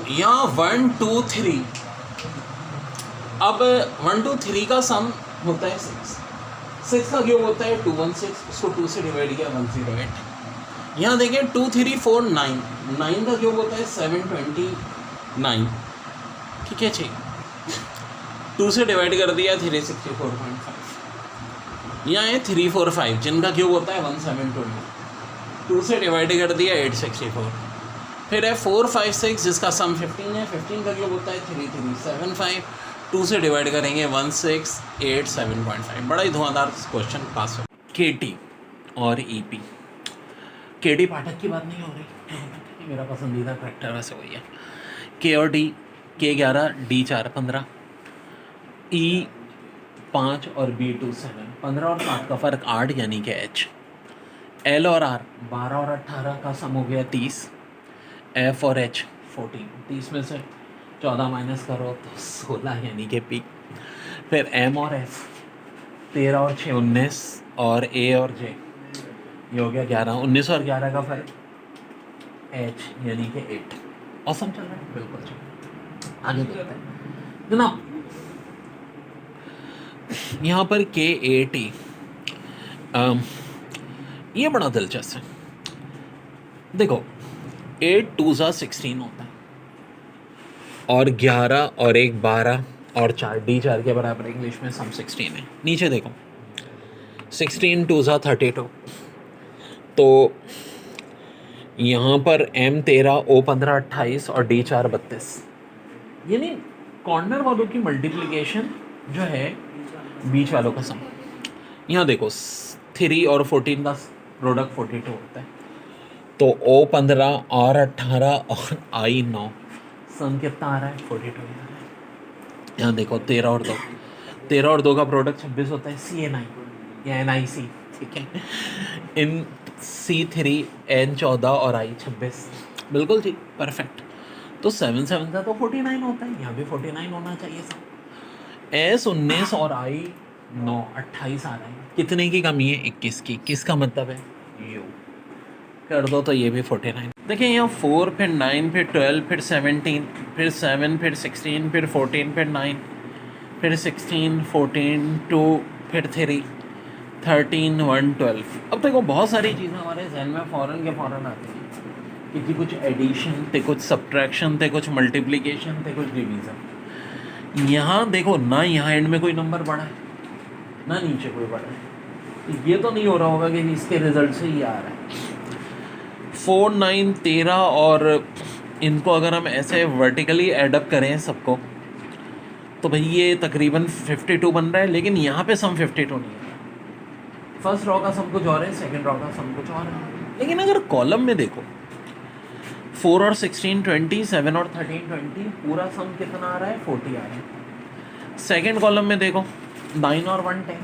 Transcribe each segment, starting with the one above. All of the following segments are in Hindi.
यहाँ 1 2 3, अब 1 2 3 का सम होता है 6 का क्यूब होता है 216, उसको 2 से डिवाइड किया 108। यहाँ देखें 2 3 4 9, 9 का क्यूब होता है 729, ठीक है जी। 2 से डिवाइड कर दिया 364.5। यहाँ है 345 जिनका क्यूब होता है 1720, 2 से डिवाइड कर दिया 864। फिर है 456 जिसका सम 15 है, 15 का क्यूब होता है 3375, 2 से डिवाइड करेंगे 1687.5। बड़ा ही धुआंधार क्वेश्चन पास हो। केटी और ईपी, केटी पाठक की बात नहीं हो रही, मेरा पसंदीदा करेक्टर वैसे वही है। के और डी, के 11, डी 4 15, ई 5 और बी 2 7, 15 और 7 का फ़र्क 8 यानी कि एच। एल और आर 12 और 18 का सम हो गया 30। एफ और एच 14, 30 में से 14 माइनस करो तो 16 यानी कि पी। फिर एम और एफ 13 और 6 19, और ए और जे ये हो गया 11। 19 और 11 का फ़र्क एच यानी कि 8। औसम चल रहा है बिल्कुल। चल आगे देखते हैं जनाब। यहाँ पर के ए टी, ये बड़ा दिलचस्प है। देखो 8 2 16 होता है, और 11 और 1 12 और 4 डी 4 के बराबर इंग्लिश में सम 16 है। नीचे देखो 16 2 32, तो यहाँ पर एम 13 ओ 15 28 और डी 4 32, यानी कॉर्नर वालों की मल्टीप्लिकेशन जो है बीच वालों का सम। यहाँ देखो 3 और 14 का प्रोडक्ट 42 होता है, तो ओ 15 और 18 और आई 9, सम कितना आ रहा है 42 आ रहा है। यहाँ देखो 13 और 2, 13 और 2 का प्रोडक्ट 26 होता है, सी एन आई या एन आई सी, ठीक है। इन सी 3 एन 14 और आई 26, बिल्कुल ठीक, परफेक्ट। तो 7 7 का तो 49 होता है, यहाँ भी 49 होना चाहिए सब। एस 19 और आई 9 28 आ रहा है, कितने की कमी है 21 की, किसका मतलब है यू, कर दो तो ये भी 49। देखिए यहाँ 4 फिर 9 फिर 12 फिर 17 फिर 7 फिर 16 फिर 14 फिर 9 फिर 16 14 2 फिर 3 13 1 12। अब देखो बहुत सारी चीज़ें हमारे जहन में फ़ौरन के फ़ौरन आती हैं, क्योंकि कुछ एडिशन थे, कुछ सब्ट्रैक्शन थे, कुछ मल्टीप्लिकेशन थे, कुछ डिवीज़न। यहाँ देखो ना, यहाँ एंड में कोई नंबर बड़ा है ना नीचे कोई बड़ा है, तो ये तो नहीं हो रहा होगा कि इसके रिजल्ट से ही आ रहा है। 4 9 13 और इनको अगर हम ऐसे वर्टिकली एडअप करें सबको, तो भाई ये तकरीबन 52 बन रहा है, लेकिन यहाँ पे सम 52 नहीं है। फर्स्ट रॉ का सम कुछ और है, सेकंड रॉ का सम कुछ और है। लेकिन अगर कॉलम में देखो 4 और 16 20, 7 और 13 20, पूरा सम कितना आ रहा है 40 आ रहा है। सेकंड कॉलम में देखो 9 और 1 10,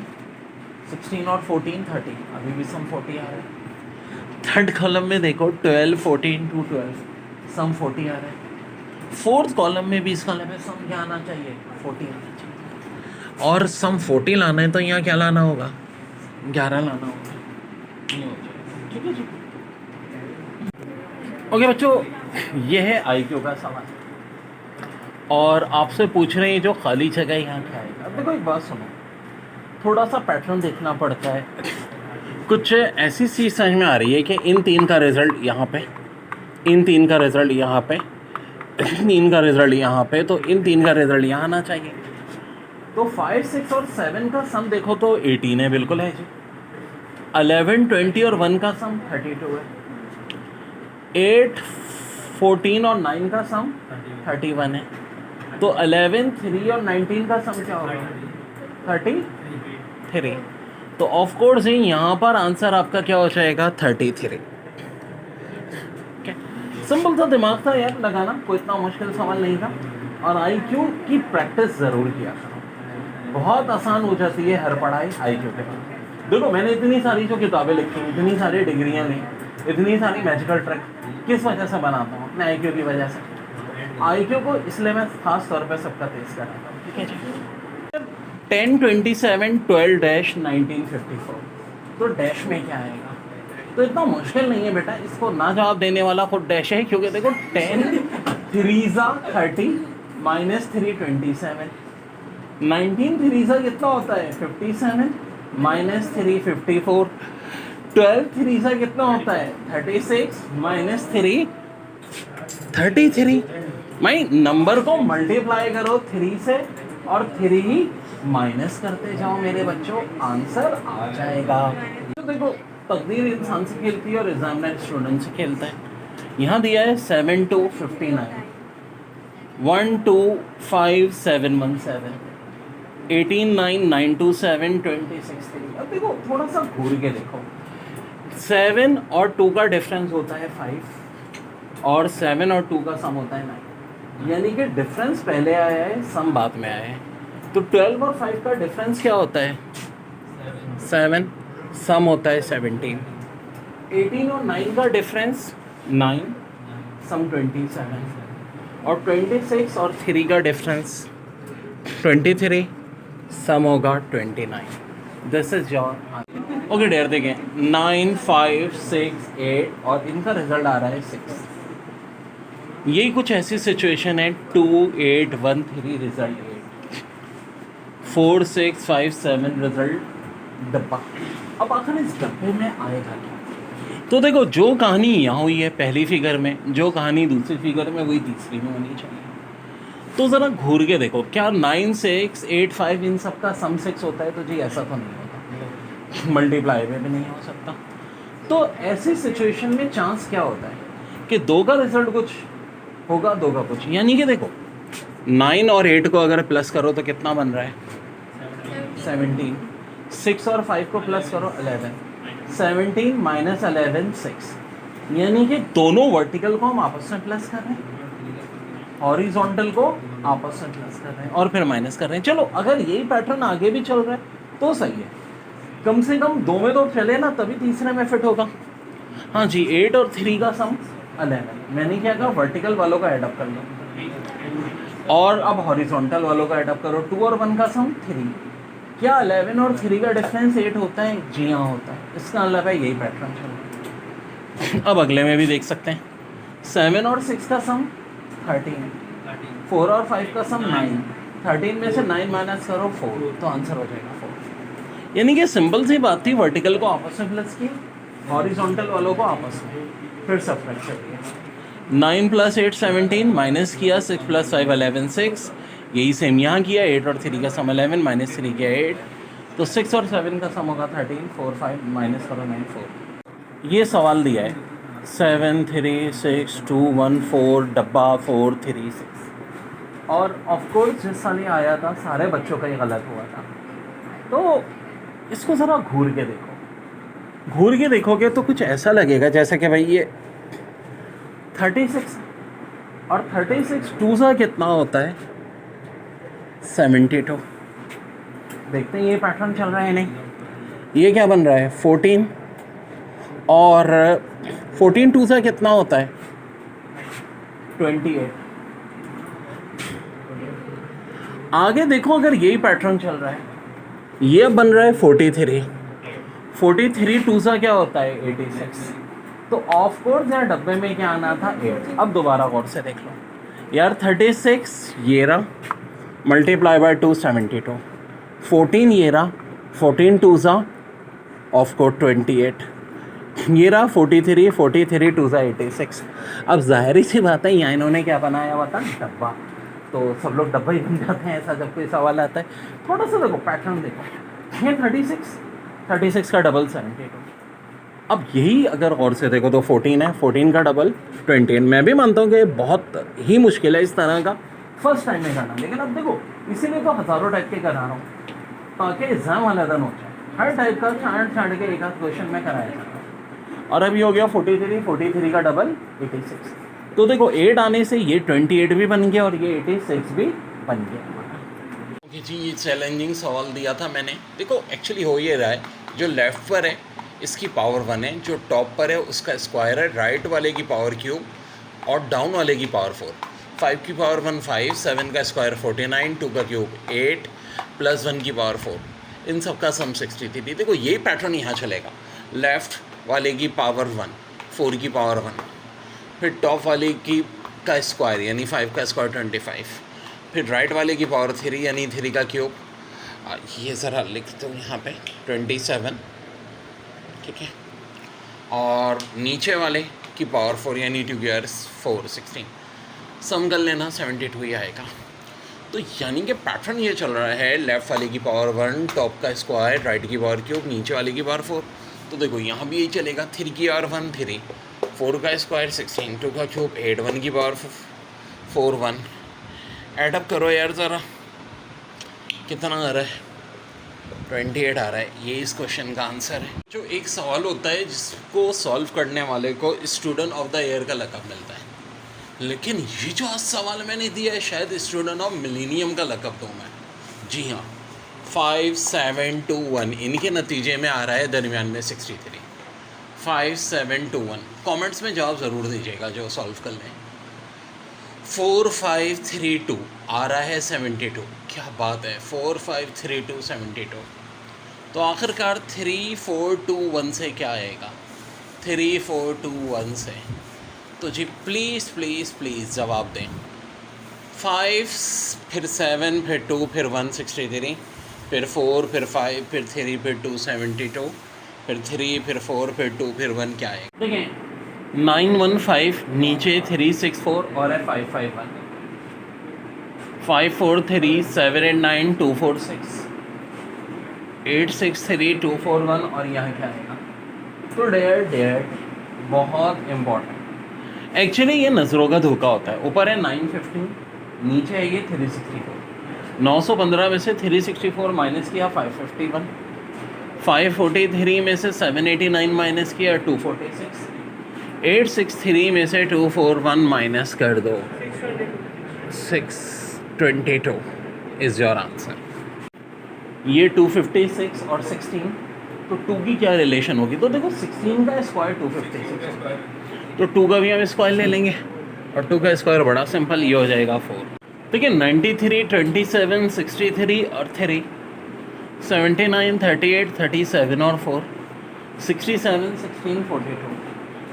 16 और 14 30, अभी भी सम 40 आ रहा है। थर्ड कॉलम में देखो 12 14 2 12, सम 40 आ रहा है। फोर्थ कॉलम में भी इसका लेवल सम क्या आना चाहिए 40 आना चाहिए, और सम 40 लाना है तो यहाँ क्या लाना होगा 11 लाना होगा, नहीं हो जाएगा, ठीक है जी। ओके बच्चों, ये है IQ का सवाल, और आपसे पूछ रहे हैं जो खाली जगह यहाँ क्या आएगा। अब देखो एक बात सुनो, थोड़ा सा पैटर्न देखना पड़ता है। कुछ ऐसी चीज़ समझ में आ रही है कि इन 3 का रिज़ल्ट यहाँ पे, इन 3 का रिज़ल्ट यहाँ पे, इन 3 का रिज़ल्ट यहाँ पे, तो इन 3 का रिज़ल्ट यहाँ आना चाहिए। तो 5 6 और 7 का सम देखो तो 18 है, बिल्कुल है जी। 11 20 और 1 का सम 32 है। 8 14 और 9 का सम 31 है। तो 11 3 और 19 का सम क्या होगा 33। तो ऑफ कोर्स ही यहाँ पर आंसर आपका क्या हो जाएगा 33। सिंपल सा दिमाग था यार लगाना, कोई इतना मुश्किल सवाल नहीं था। और IQ की प्रैक्टिस ज़रूर किया करो, बहुत आसान हो जाती है हर पढ़ाई IQ पे। देखो मैंने इतनी सारी जो किताबें लिखी, इतनी सारी डिग्रियाँ ली, इतनी सारी मैजिकल ट्रिक किस वजह से बनाता हूँ, अपने IQ की वजह से। IQ को इसलिए मैं खास तौर पे सबका तेज कराता हूँ, ठीक है जी। 10 27 12 डैश 1954, तो डैश में क्या आएगा, तो इतना मुश्किल नहीं है बेटा, इसको ना जवाब देने वाला खुद डैश है, क्योंकि देखो 10 थ्रीजा 30 माइनस 3 27, 19 थ्रीजा कितना होता है 57 माइनस 3 54, 12 थ्रीजा कितना होता है 36 माइनस 3 33। भाई नंबर को मल्टीप्लाई करो 3 से और 3 ही माइनस करते जाओ मेरे बच्चों, आंसर आ जाएगा। तो देखो तकदीर इंसान से खेलती है और एग्जामिनर स्टूडेंट से खेलता है। यहाँ दिया है 7 2 59, 1 2 5 7 1 7, 18 9 9 2 7 26 3। अब देखो थोड़ा सा घूर के देखो, 7 और 2 का डिफरेंस होता है 5 और 7 और 2 का सम होता है 9, यानी कि डिफरेंस पहले आया है सम बाद में आया है। तो 12 और 5 का डिफरेंस क्या होता है 7, सम होता है 17। 18 और 9 का डिफरेंस 9, सम 27 और 26 और 3 का डिफरेंस 23, सम होगा 29। This is your okay dare. देखें 9 5 6 8 और इनका रिजल्ट आ रहा है 6। यही कुछ ऐसी सिचुएशन है 2 8 1 3 रिजल्ट 8, 4 6 5 7 रिजल्ट डब्बा। अब आखिर इस डब्बे में आएगा क्या? तो देखो जो कहानी यहाँ हुई है पहली फिगर में, जो कहानी दूसरी फिगर में, वही तीसरी में होनी चाहिए। तो ज़रा घूर के देखो, क्या 9 6 8 5 इन सब का सम 6 होता है? तो जी ऐसा तो नहीं होता, मल्टीप्लाई में भी नहीं हो सकता। तो ऐसी सिचुएशन में चांस क्या होता है कि 2 का रिजल्ट कुछ होगा, 2 का कुछ। यानी कि देखो 9 और 8 को अगर प्लस करो तो कितना बन रहा है 17, 6 और 5 को प्लस करो 11, 17 माइनस 11 6, यानी कि दोनों वर्टिकल को हम आपस में प्लस कर रहे हैं, हॉरिजॉन्टल को आपस में प्लस कर रहे हैं और फिर माइनस कर रहे हैं। चलो अगर यही पैटर्न आगे भी चल रहा है तो सही है, कम से कम 2 में तो चले ना, तभी तीसरे में फिट होगा। हाँ जी 8 और 3 का सम 11। मैंने क्या कहा वर्टिकल वालों का एडअप कर लो और अब हॉरिजॉन्टल वालों का एडअप करो। 2 और 1 का सम 3। क्या 11 और 3 का डिफरेंस 8 होता है? जी हाँ होता है। इसका मतलब है यही पैटर्न चल रहा है। अब अगले में भी देख सकते हैं 7 और 6 का सम 13, 4 और 5 का सम 9, 13 में से 9 माइनस करो 4, तो आंसर हो जाएगा 4। यानी कि सिंपल सी बात थी, वर्टिकल को आपस में प्लस किया, हॉरिजॉन्टल वालों को आपस में, फिर सब्ट्रैक्ट कर दिया। 9 + 8 17, माइनस किया 6 + 5 11 6, यही सेम यहाँ किया। 8 और 3 का सम 11, माइनस 3 किया 8, तो 6 और 7 का सम होगा 13, 4 5 माइनस करो 9 4। ये सवाल दिया है 7 3 6 2 1 4 डब्बा 4 3 6, और ऑफकोर्स जिस साल ये आया था सारे बच्चों का ये गलत हुआ था। तो इसको ज़रा घूर के देखो, घूर के देखोगे तो कुछ ऐसा लगेगा जैसे कि भाई ये 36 और 36 2 सा कितना होता है 72। देखते हैं ये पैटर्न चल रहा है नहीं। ये क्या बन रहा है 14 और 14 2 सा कितना होता है 28। आगे देखो अगर यही पैटर्न चल रहा है, ये बन रहा है 43, 43 2 सा क्या होता है 86। तो ऑफ कोर्स यार डब्बे में क्या आना था 8। अब दोबारा गौर से देख लो यार 36 ये रहा, मल्टीप्लाई बाय 2 72, 14 ये रहा, 14 2 सा ऑफ कोर्स 28, ये रहा 43, 43 2 सा 86। अब जाहिर सी बात है यहाँ इन्होंने क्या बनाया हुआ था डब्बा, तो सब लोग डब्बा ही बन जाते हैं ऐसा जब कोई सवाल आता है। थोड़ा सा देखो पैटर्न देखो, ये 36 का डबल 72। अब यही अगर गौर से देखो तो 14 है, 14 का डबल 28। मैं भी मानता हूँ कि बहुत ही मुश्किल है इस तरह का फर्स्ट टाइम में करना, लेकिन अब देखो इसीलिए तो हज़ारों टाइप के करा रहा हूँ ताकि एग्जाम वाला दिन हो जाए। हर टाइप का छाँट के एक आध क्वेश्चन में कराया जाता है। और अभी हो गया 43, 43 का डबल 86। तो देखो 8 आने से ये 28 भी बन गया और ये 86 भी बन गया। ओके जी, ये चैलेंजिंग सवाल दिया था मैंने। देखो एक्चुअली हो ये रहा है, जो लेफ़्ट पर है इसकी पावर 1 है, जो टॉप पर है उसका स्क्वायर है, राइट वाले की पावर क्यूब और डाउन वाले की पावर 4। 5 की पावर 1 5, 7 का स्क्वायर 49, 2 का क्यूब 8 + 1 की पावर 4, इन सब का सम 63। देखो ये पैटर्न यहाँ चलेगा, लेफ़्ट वाले की पावर 1, 4 की पावर 1, फिर टॉप वाले की का स्क्वायर यानी 5 का स्क्वायर 25, फिर राइट वाले की पावर 3 यानी 3 का क्यूब, ये ज़रा लिखते हूँ यहाँ पे 27, ठीक है, और नीचे वाले की पावर 4 यानी 2 गियर 4 16, सम कर लेना 72 ही आएगा। तो यानी कि पैटर्न ये चल रहा है, लेफ़्ट वाले की पावर 1, टॉप का स्क्वायर, राइट की पावर क्यूब, नीचे वाले की पावर 4। तो देखो यहाँ भी यही चलेगा, 3 की पावर 1 3, 4 का स्क्वायर 16, 2 का क्यूब 8, 1 की पावर 4 1। एडअप करो यार ज़रा, कितना आ रहा है? 28 आ रहा है। ये इस क्वेश्चन का आंसर है। जो एक सवाल होता है जिसको सॉल्व करने वाले को स्टूडेंट ऑफ द ईयर का लक़ब मिलता है, लेकिन ये जो आज सवाल मैंने दिया है शायद स्टूडेंट ऑफ मिलेनियम का लक़ब दूँ मैं। जी हाँ, 5 7 2 1 इनके नतीजे में आ रहा है दरमियान में 63। 5 7 2 1 कमेंट्स में जवाब ज़रूर दीजिएगा जो सॉल्व कर लें। 4 5 3 2 आ रहा है 72। क्या बात है, 4 5 3 2 72। तो आखिरकार 3 4 2 1 से क्या आएगा? 3 4 2 1 से। तो जी प्लीज़ प्लीज़ प्लीज़ जवाब दें। 5 फिर 7 फिर 2 फिर 1 63, फिर 4 फिर 5 फिर 3 फिर 2 72, फिर 3 फिर 4 फिर 2 फिर 1 क्या आएगा? देखें 915 नीचे 364 और है 551, 543 789 246, 863 241 और यहाँ क्या आएगा? तो डेयर बहुत इम्पोर्टेंट। एक्चुअली ये नज़रों का धोखा होता है। ऊपर है 915, नीचे है ये 364। 915 में से 364 माइनस किया 551, 543 में से 789 माइनस किया 246, 863 में से 241 माइनस कर दो 622 इज़ योर आंसर। ये 256 और 16, तो 2 की क्या रिलेशन होगी? तो देखो 16 का स्क्वायर 256 होता है, तो 2 का भी हम स्क्वायर ले लेंगे और 2 का स्क्वायर बड़ा सिंपल, ये हो जाएगा 4। देखिए 93 27 63 और 3, 79 38 37 और 4, 67 16 42।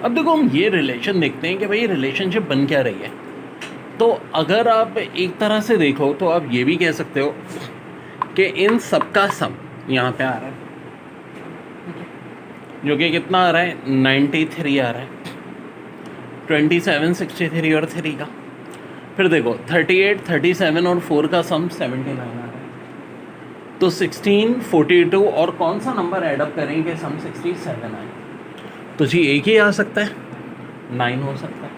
अब देखो हम ये रिलेशन देखते हैं कि भाई रिलेशनशिप बन क्या रही है। तो अगर आप एक तरह से देखो तो आप ये भी कह सकते हो कि इन सब का सम यहाँ पे आ रहा है, जो कि कितना आ रहा है? 93 आ रहा है, 27 63 और 3 का। फिर देखो 38 37 और 4 का सम 79 आ रहा है, तो 16 42 और कौन सा नंबर ऐडअप करेंगे सम 67 आए? तो जी एक ही आ सकता है, 9 हो सकता है।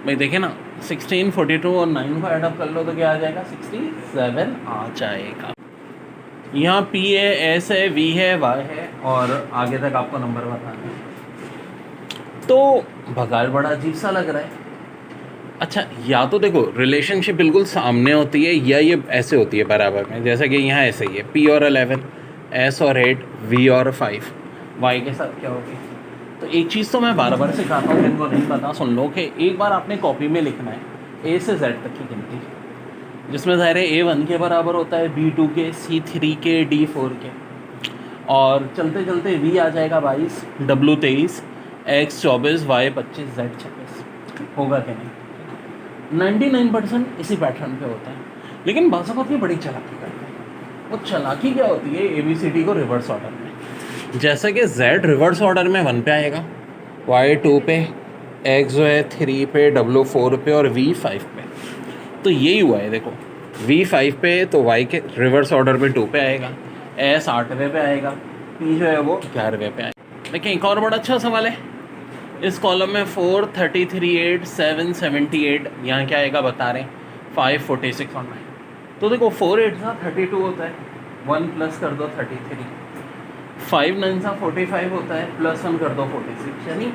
भाई देखे ना, 16 42 और 9 को ऐडअप कर लो तो क्या आ जाएगा? 67 आ जाएगा। यहाँ P है, S है, V है, Y है और आगे तक आपको नंबर बताना है। तो भगाड़ बड़ा अजीब सा लग रहा है। अच्छा, या तो देखो रिलेशनशिप बिल्कुल सामने होती है या ये ऐसे होती है बराबर में, जैसा कि यहाँ ऐसे ही है, P और 11, S और 8, V और 5, Y के साथ क्या होगी? तो एक चीज़ तो मैं बार बार सिखाता हूँ, जिनको नहीं पता सुन लो, कि एक बार आपने कॉपी में लिखना है A से Z तक की गिनती, जिसमें ज़ाहिर है A1 के बराबर होता है, B2 के, C3 के, D4 के, और चलते चलते V आ जाएगा 22, W 23, X 24, Y 25, Z 26। होगा कि नहीं? 99% इसी पैटर्न पे होता है। लेकिन बाज़ वक़्त ये बड़ी चालाकी करते हैं। वो चालाकी क्या होती है? ABCD को रिवर्स ऑर्डर में, जैसे कि Z रिवर्स ऑर्डर में 1 पे आएगा, Y 2 पे, X जो है 3 पे, W 4 पे और V 5 पे। तो यही हुआ है, देखो V 5 पे तो Y के रिवर्स ऑर्डर में 2 पे आएगा, S 8वें पे आएगा, P जो है वो 11वें पे आएगा। लेकिन एक और बड़ा अच्छा सवाल है, इस कॉलम में 4 33 8 7 78, यहाँ क्या आएगा बता रहे हैं? 5 46 और 9। तो देखो 4 8 सा 32 होता है, 1 प्लस कर दो 33, 5 9 सा 45 होता है, प्लस 1 कर दो 46, यानी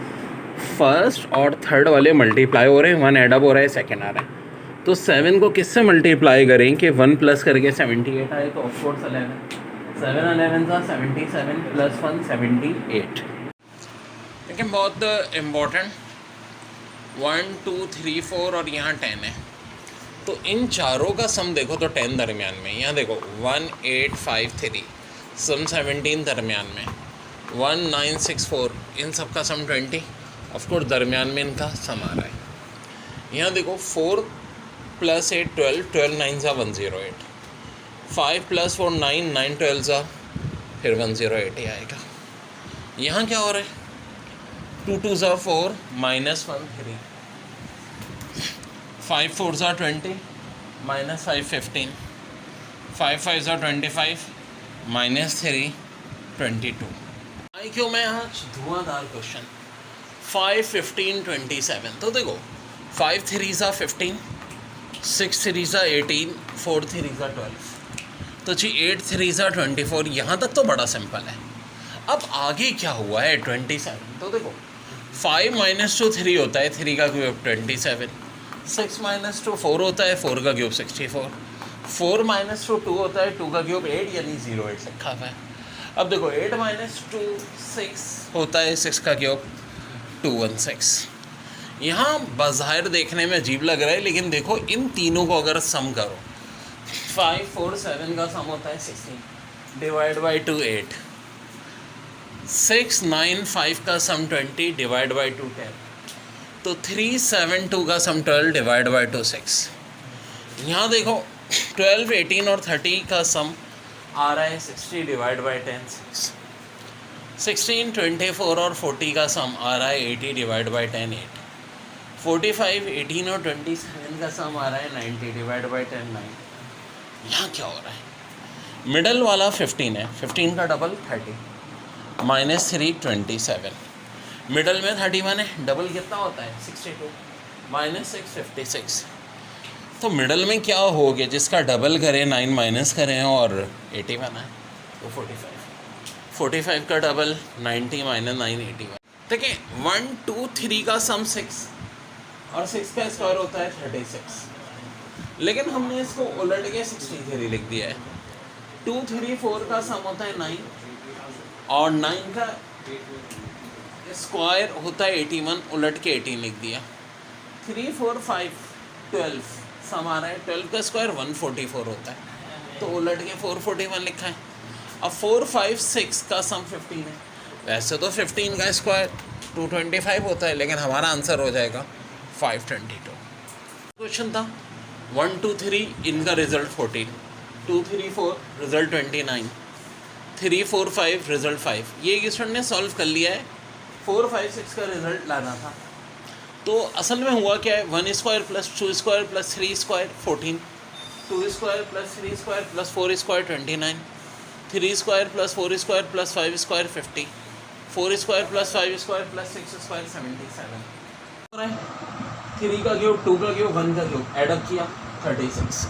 फर्स्ट और थर्ड वाले मल्टीप्लाई हो रहे हैं, 1 एडअप हो रहा है, सेकेंड आ रहा है। तो 7 को किससे मल्टीप्लाई करें कि 1 प्लस करके 78 आए? तो ऑफकोर्स 11, 7 11 सा 77 प्लस 1 78। लेकिन बहुत इम्पोर्टेंट 1 2 3 4 और यहाँ 10 है, तो इन चारों का सम देखो तो 10 दरमियान में। यहाँ देखो 1 8 5 3, सम 17 दरमियान में, 1 9 6 4, इन सब का सम 20, ऑफकोर्स दरमियान में इनका सम आ रहा है। यहाँ देखो 4 + 8 12, 12 9 ज़ा 108, 5 + 4 9, 9 12 ज़ा फिर 108 ही आएगा। यहाँ क्या हो रहा है, 2 2 ज़ा 4 -1 3, 5 4 ज़ा 20 -5 15, 5 5 ज़ा 25 -3 22। आई क्यों मैं आज धुआंधार क्वेश्चन 5 15 27। तो देखो 5 3 ज़ा 15, 6 3 ज़ा 18, 4 3 ज़ा 12, तो जी 8 3 ज़ा 24। यहाँ तक तो बड़ा सिंपल है। अब आगे क्या हुआ है 27। तो देखो 5 - 2 3 होता है, 3 का क्यूब 27, 6 - 2 4 होता है, 4 का क्यूब 64, 4 - 2 2 होता है, 2 का क्यूब 8 यानी 08 लिखा हुआ है। अब देखो 8 - 2 6 होता है, 6 का क्यूब 216। यहाँ बाज़ाहिर देखने में अजीब लग रहा है, लेकिन देखो इन तीनों को अगर सम करो, 5 4 7 का सम होता है 16 डिवाइड बाई 2 8, 6 9 5 का सम 20 डिवाइड बाई 2 10, तो 3 7 2 का सम 12 डिवाइड बाई 2 6। यहाँ देखो 12 18 और 30 का सम आ रहा है 60 डिवाइड बाई 10 6, 16 24 और 40 का सम आ रहा है 80 डिवाइड बाई 10 8, 45 18 और 27 का सम आ रहा है 90 डिवाइड बाई 10 9। यहाँ क्या हो रहा है, मिडल वाला 15 है, 15 का डबल 30 -3 27, मिडल में 31 है, डबल कितना होता है 62 -6 56। तो मिडल में क्या हो गया, जिसका डबल करें 9 माइनस करें और 81 है, तो 45 का डबल 90 - 9 81। ठीक है, 1 2 3 का सम 6 और 6 का स्क्वायर होता है 36, लेकिन हमने इसको उलट के 63 लिख दिया है। 2 3 4 का सम होता है 9 और 9 का स्क्वायर होता है 81, उलट के 18 लिख दिया। 3 4 5 12 सम आ रहा है, 12 का स्क्वायर 144 होता है, तो उलट के 441 लिखा है। अब 4 5 6 का सम 15 है, वैसे तो 15 का स्क्वायर 225 होता है, लेकिन हमारा आंसर हो जाएगा 522। क्वेश्चन था 1 2 3, इनका रिजल्ट 14, 2 3 4 रिजल्ट 29, 3 4 5 रिजल्ट 5। ये एक स्टूडेंट ने सॉल्व कर लिया है, 4 5 6 का रिजल्ट लाना था। तो असल में हुआ क्या है, 1 square plus 2 square plus 3 square 14, 2 square plus 3 square plus 4 square 29, 3 square plus 4 square plus 5 square 50, 4 square plus 5 square plus 6 square 77। 3 का क्यूब 2 का क्यूब 1 का क्यूब एडअप किया 36।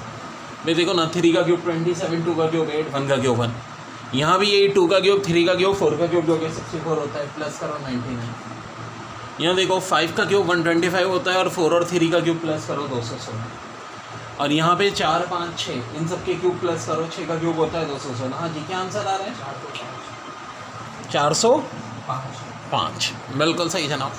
मैं देखो ना, 3 का क्यूब 27, 2 का क्यूब 8, 1 का क्यूब 1। यहाँ भी यही 2 का क्यूब 3 का क्यूब 4 का क्यूब जो कि 64 होता है, प्लस करो 99। यहाँ देखो 5 का क्यूब 125 होता है और 4 और 3 का क्यूब प्लस करो 216। और यहाँ पे 4 5 6 इन सब के क्यूब प्लस करो, 6 का क्यूब होता है 216। हाँ जी, क्या आंसर आ रहा है 405। बिल्कुल सही जनाब।